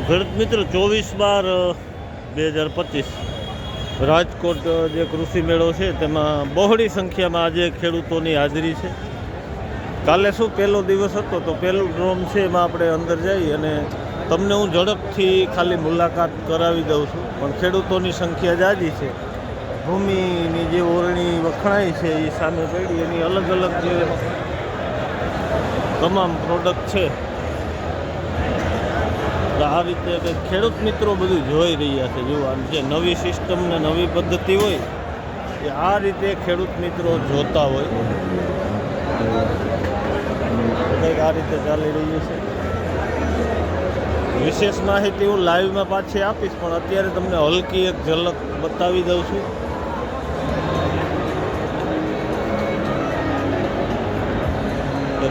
ખેડૂત મિત્રો 24/12/2025 રાજકોટ જે કૃષિ મેળો છે તેમાં બહોળી સંખ્યામાં આજે ખેડૂતોની હાજરી છે. કાલે શું પહેલો દિવસ હતો તો પહેલું ડ્રોમ છે એમાં આપણે અંદર જઈ અને તમને હું ઝડપથી ખાલી મુલાકાત કરાવી દઉં છું. પણ ખેડૂતોની સંખ્યા જાજી છે. ભૂમિની જે ઓરણી વખણાઈ છે એ સામે પડી એની અલગ અલગ જે તમામ પ્રોડક્ટ છે આ રીતે ખેડૂત મિત્રો બધું જોઈ રહ્યા છે. જોવાનું જે નવી સિસ્ટમ ને નવી પદ્ધતિ હોય એ આ રીતે ખેડૂત મિત્રો જોતા હોય કંઈક આ રીતે ચાલી રહ્યું છે. વિશેષ માહિતી હું લાઈવમાં પાછી આપીશ, પણ અત્યારે તમને હલકી એક ઝલક બતાવી દઉં છું.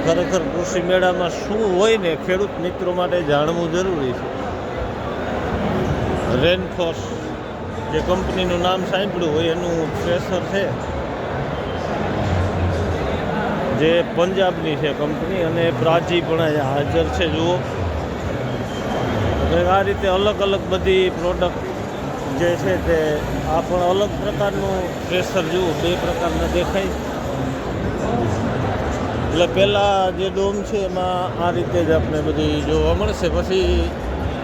ખરેખર કૃષિ મેળામાં શું હોય ને ખેડૂત મિત્રો માટે જાણવું જરૂરી છે. રેનફોર્સ જે કંપનીનું નામ સાંભળ્યું હોય એનું થ્રેશર છે જે પંજાબની છે કંપની, અને પ્રાચી પણ હાજર છે. જુઓ આ રીતે અલગ અલગ બધી પ્રોડક્ટ જે છે તે આ પણ અલગ પ્રકારનું થ્રેશર જુઓ, બે પ્રકારના દેખાય. એટલે પહેલાં જે ડોમ છે એમાં આ રીતે જ આપણે બધી જોવા મળશે. પછી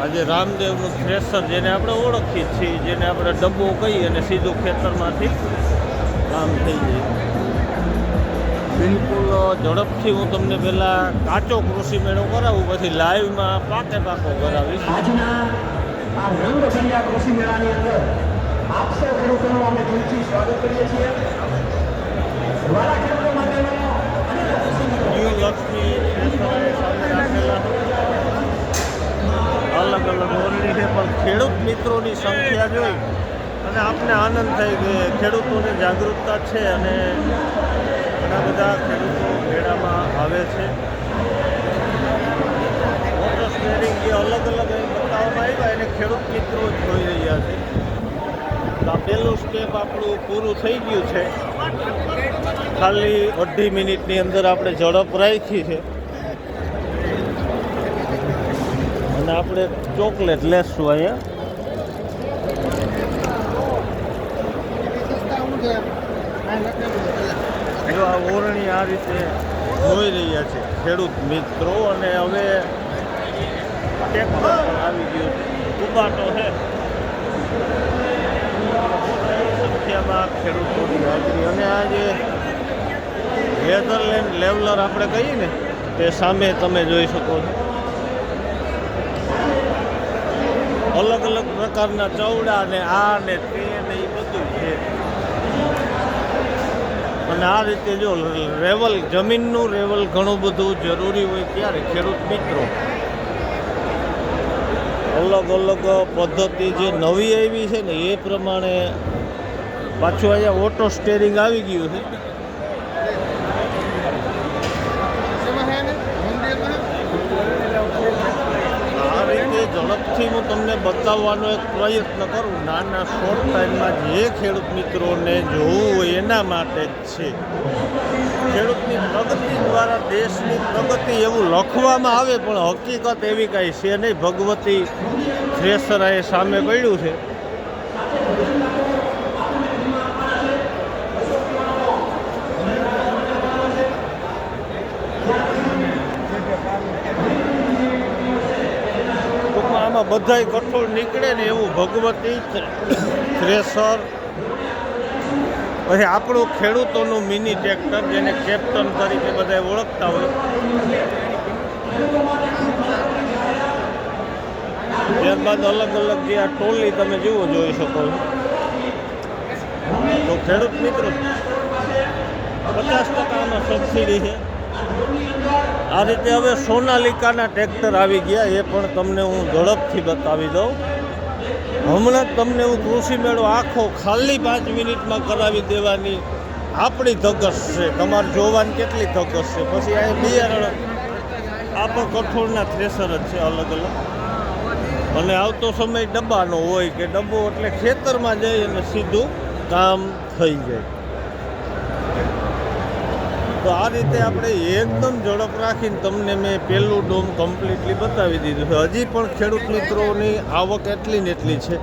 આજે રામદેવનું થ્રેશર જેને આપણે ઓળખીએ છીએ, જેને આપણે ડબ્બો કહીએ અને સીધું ખેતરમાંથી કામ થઈ જાય. બિલકુલ ઝડપથી હું તમને પહેલાં કાચો કૃષિ મેળો કરાવું, પછી લાઈવમાં પાકો કરાવીશ. આજના આ રંગભર્યા કૃષિ મેળાની અંદર આપ સૌ ખેડૂતોનું અમે દિલથી સ્વાગત કરીએ છીએ. વાલા ખેડૂતો માટેનો ન્યૂ લક્ષ્મી સામે રાખેલા અલગ અલગ ઓરડી છે, પણ ખેડૂત મિત્રોની સંખ્યા જોઈ અને આપને આનંદ થાય કે ખેડૂતોની જાગૃતતા છે અને ઘણા બધા ખેડૂતો મેળામાં આવે છે. મોટર સ્ટેરિંગ જે અલગ અલગ બતાવવામાં આવ્યા એને ખેડૂત મિત્રો જોઈ રહ્યા છે. આ પહેલું સ્ટેપ આપણું પૂરું થઈ ગયું છે. ખાલી 2.5 મિનિટની અંદર આપણે ઝડપ રાખી છે અને આપણે ચોકલેટ લેશું અહીંયા. જો આ ઓરણી આ રીતે જોઈ રહ્યા છે ખેડૂત મિત્રો, અને હવે ટ્રેક્ટર આવી ગયું છે, કુબાટો છે. સંખ્યામાં ખેડૂતોની હાજરી અને આ જે હેધરલેન્ડ લેવલર આપણે કહીએ ને તે સામે તમે જોઈ શકો છો. અલગ અલગ પ્રકારના ચવડા ને આ ને તે ને એ બધું છે. અને આ રીતે જો લેવલ જમીનનું લેવલ ઘણું બધું જરૂરી હોય ત્યારે ખેડૂત મિત્રો અલગ અલગ પદ્ધતિ જે નવી આવી છે ને એ પ્રમાણે પાછું અહીંયા ઓટો સ્ટેરિંગ આવી ગયું છે. આ રીતે ઝડપથી હું તમને બતાવવાનો એક પ્રયત્ન કરું. નાના શોર્ટ ટાઈમમાં જે ખેડૂત મિત્રોને જોવું હોય એના માટે જ છે. ખેડૂતની પ્રગતિ દ્વારા દેશની પ્રગતિ એવું લખવામાં આવે, પણ હકીકત એવી કાંઈ છે નહીં. ભગવતી થ્રેશર એ સામે પડ્યું છે. આમાં બધાય કઠોળ નીકળે ને એવું ભગવતી થ્રેશર. પછી આપણું ખેડૂતોનું મિની ટ્રેક્ટર જેને કેપ્ટન તરીકે બધા ઓળખતા હોય. ત્યારબાદ અલગ અલગ જે આ ટોલી તમે જુઓ જોઈ શકો છો. તો ખેડૂત મિત્રો 50% આમાં સબસિડી છે. આ રીતે હવે સોનાલિકાના ટ્રેક્ટર આવી ગયા, એ પણ તમને હું ઝડપથી બતાવી દઉં. હમણાં જ તમને હું કૃષિ મેળો આખો ખાલી 5 મિનિટમાં કરાવી દેવાની આપણી ધગસ છે. તમારે જોવાની કેટલી ધગસ છે. પછી આ બિયારણ આ પણ કઠોળના થ્રેશર જ છે અલગ અલગ. અને આવતો સમય ડબ્બાનો હોય કે ડબ્બો એટલે ખેતરમાં જઈ અને સીધું કામ થઈ જાય. તો આ રીતે આપણે એકદમ ઝડપ રાખીને તમને મેં પહેલું ડોમ કમ્પ્લીટલી બતાવી દીધું છે. હજી પણ ખેડૂત મિત્રોની આવક એટલી ને એટલી છે,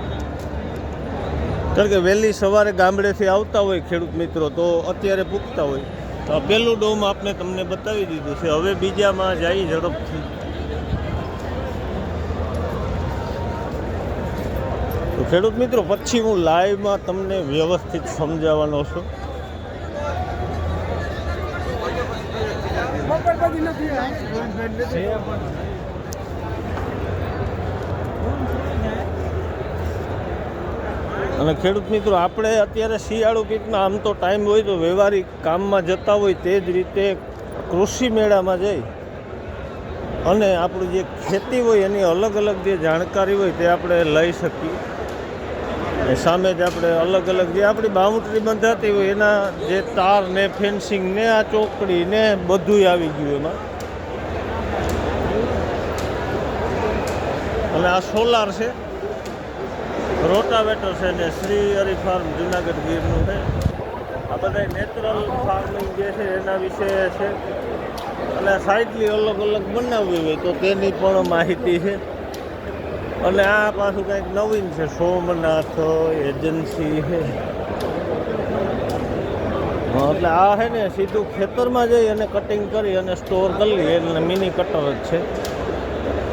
કારણ કે વહેલી સવારે ગામડેથી આવતા હોય ખેડૂત મિત્રો તો અત્યારે પૂગતા હોય. તો આ પહેલું ડોમ આપણે તમને બતાવી દીધું છે. હવે બીજામાં જઈ ઝડપથી. તો ખેડૂત મિત્રો પછી હું લાઈવમાં તમને વ્યવસ્થિત સમજાવવાનો છું. અને ખેડૂત મિત્રો આપણે અત્યારે શિયાળુ પીકમાં આમ તો ટાઈમ હોય તો વ્યવહારિક કામમાં જતા હોય તે જ રીતે કૃષિ મેળામાં જઈ અને આપણું જે ખેતી હોય એની અલગ અલગ જે જાણકારી હોય તે આપણે લઈ શકીએ. સામે જ આપણે અલગ અલગ જે આપણી બાઉન્ડ્રી બંધાતી હોય એના જે તાર ને ફેન્સિંગ ને આ ચોકડી ને બધું આવી ગયું એમાં. અને આ સોલાર છે, રોટાવેટર છે ને શ્રી હરિ ફાર્મ જુનાગઢ ગીરનું છે. આ બધા નેચરલ ફાર્મિંગ જે છે એના વિશે છે. અને સાઈડલી અલગ અલગ બનાવવી હોય તો તેની પણ માહિતી છે. અને આ પાછું કંઈક નવીન છે, સોમનાથ એજન્સી છે. એટલે આ છે ને સીધું ખેતરમાં જઈ અને કટિંગ કરી અને સ્ટોર કરી લઈએ એટલે મિની કટર જ છે.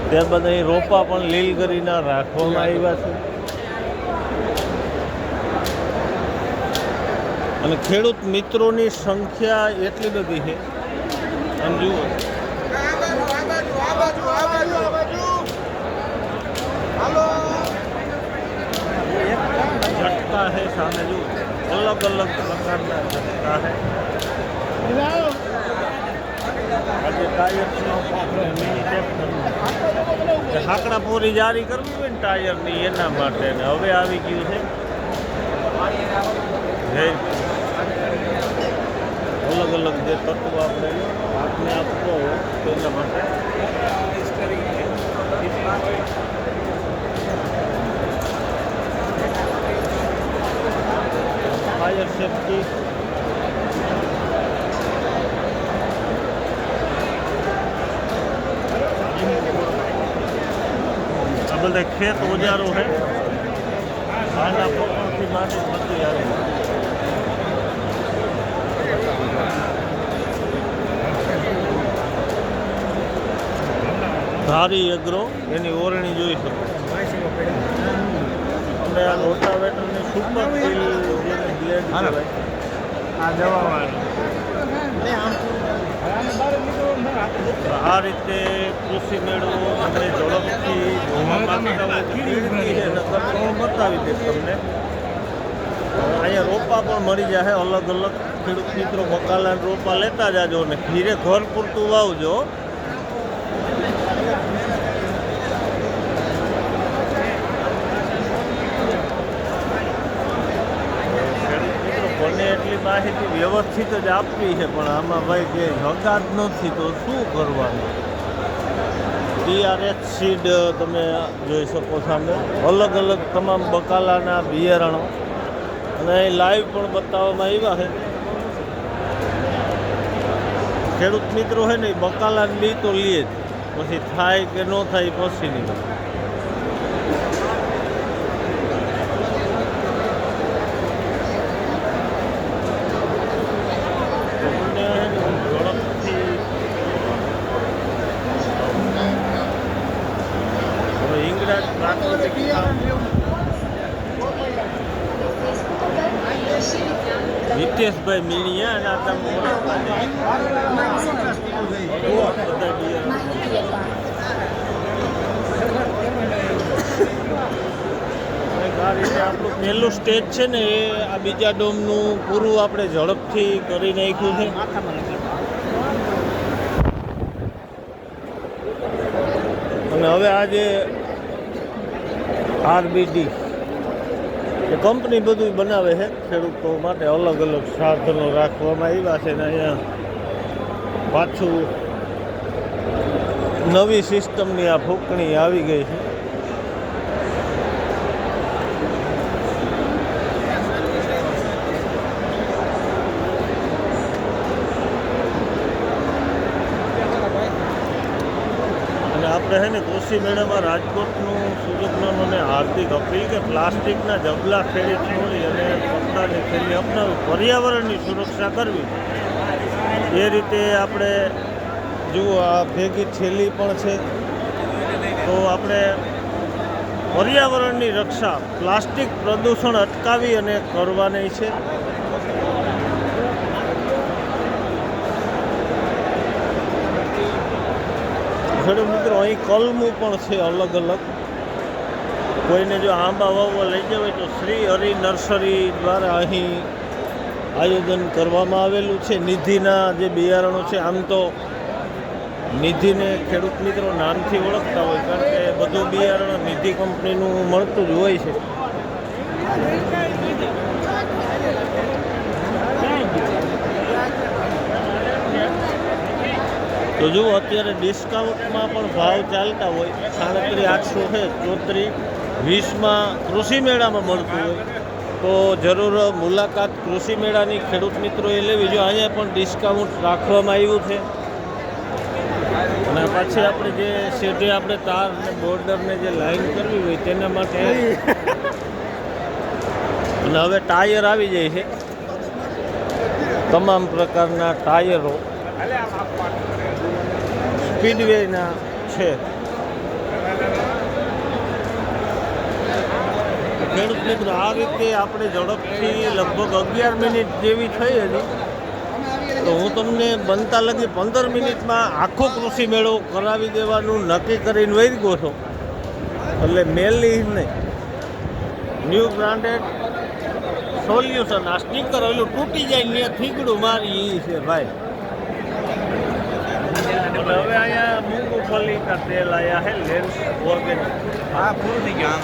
ત્યારબાદ અહીં રોપા પણ લીલગરીના રાખવામાં આવ્યા છે. અને ખેડૂત મિત્રોની સંખ્યા એટલી બધી છે. આમ જુઓ झटका है, सामने जो अलग अलग प्रकार का झटका है. હાકડા પૂરી જારી કરવી હોય ને ટાયરની એના માટે ને હવે આવી ગયું છે અલગ અલગ જે તત્વો આપણે હાથને આપવો હોય તેના માટે. ફાયર સેફ્ટી આ બધા ખેત ઓજારો છે. આના પકડથી માટે બધું આવે. ધારી એગ્રો એની ઓરણી જોઈ શકો. અને આ રોટાવેટરની સુપર સીલ જેને બ્લેડ કહેવાય આ દવાવાળું. આ રીતે કૃષિ મેળો અને ઝડપથી બતાવી દે તમને. અહીંયા રોપા પણ મળી જાય અલગ અલગ. ખેડૂત મિત્રો બકાલા રોપા લેતા જાજો ને ઘીરે ઘર પૂરતું વાવજો. બને એટલી માહિતી વ્યવસ્થિત જ આપવી છે, પણ આમાં ભાઈ કે હગાત નથી તો શું કરવાનું. TRH સીડ તમે જોઈ શકો સામે અલગ અલગ તમામ બકાલાના બિયારણો અને લાઈવ પણ બતાવવામાં આવ્યા છે. ખેડૂત મિત્રો છે ને બકાલાની બી તો લે જ, પછી થાય કે ન થાય પછી નહીં. હિતેશભાઈ મીણિયા અને આ તમે આ રીતે આપણું પહેલું સ્ટેજ છે ને એ આ બીજા ડોમનું પૂરું આપણે ઝડપથી કરી નાખ્યું છે. અને હવે આજે RBD એ કંપની બધું બનાવે છે ખેડૂતો માટે. અલગ અલગ સાધનો રાખવામાં આવ્યા છે ને અહીંયા પાછું નવી સિસ્ટમની આ ફૂંકણી આવી ગઈ છે. કૃષિ મેળામાં રાજકોટનું સુજોગનોને હાર્દિક અપીલ કે પ્લાસ્ટિકના જબલા ખેડી છોડી અને કપડાની થેલી અપનાવી પર્યાવરણની સુરક્ષા કરવી. એ રીતે આપણે જુઓ આ ભેગી થેલી પણ છે, તો આપણે પર્યાવરણની રક્ષા પ્લાસ્ટિક પ્રદૂષણ અટકાવી અને કરવાની છે. ખેડૂત મિત્રો અહીં કલમું પણ છે અલગ અલગ. કોઈને જો આંબા વાવવા લઈ જવાય તો શ્રી હરિ નર્સરી દ્વારા અહીં આયોજન કરવામાં આવેલું છે. નિધિના જે બિયારણો છે, આમ તો નિધિને ખેડૂત મિત્રો નામથી ઓળખતા હોય, કારણ કે બધું બિયારણ નિધિ કંપનીનું મળતું જ હોય છે. તો જુઓ અત્યારે ડિસ્કાઉન્ટમાં પણ ભાવ ચાલતા હોય. 37,800 છે, 34,20માં કૃષિ મેળામાં મળતું હોય. તો જરૂર મુલાકાત કૃષિ મેળાની ખેડૂત મિત્રોએ લેવી. જો અહીંયા પણ ડિસ્કાઉન્ટ રાખવામાં આવ્યું છે. અને પછી આપણે જે સીધે આપણે તાર અને બોર્ડરને જે લાઈન કરવી હોય તેના માટે અને હવે ટાયર આવી જાય છે, તમામ પ્રકારના ટાયરો સ્પીડવેના છે. ખેડૂત મિત્રો આ રીતે આપણે ઝડપથી લગભગ 11 મિનિટ જેવી થઈ હતી, તો હું તમને બનતા લગી 15 મિનિટમાં આખો કૃષિ મેળો કરાવી દેવાનું નક્કી કરીને વહી ગયો છો. એટલે મેલી નહીં, ન્યૂ બ્રાન્ડેડ સોલ્યુશન. આ સ્ટીકર ઓલું તૂટી જાય ને થીગડું મારી એ છે ભાઈ. હવે અહીંયા મૂંગફલીના તેલ આવ્યા છે, લેન્સ ઓર્ગેનિક. હા, પૂરું થઈ ગયું આમ.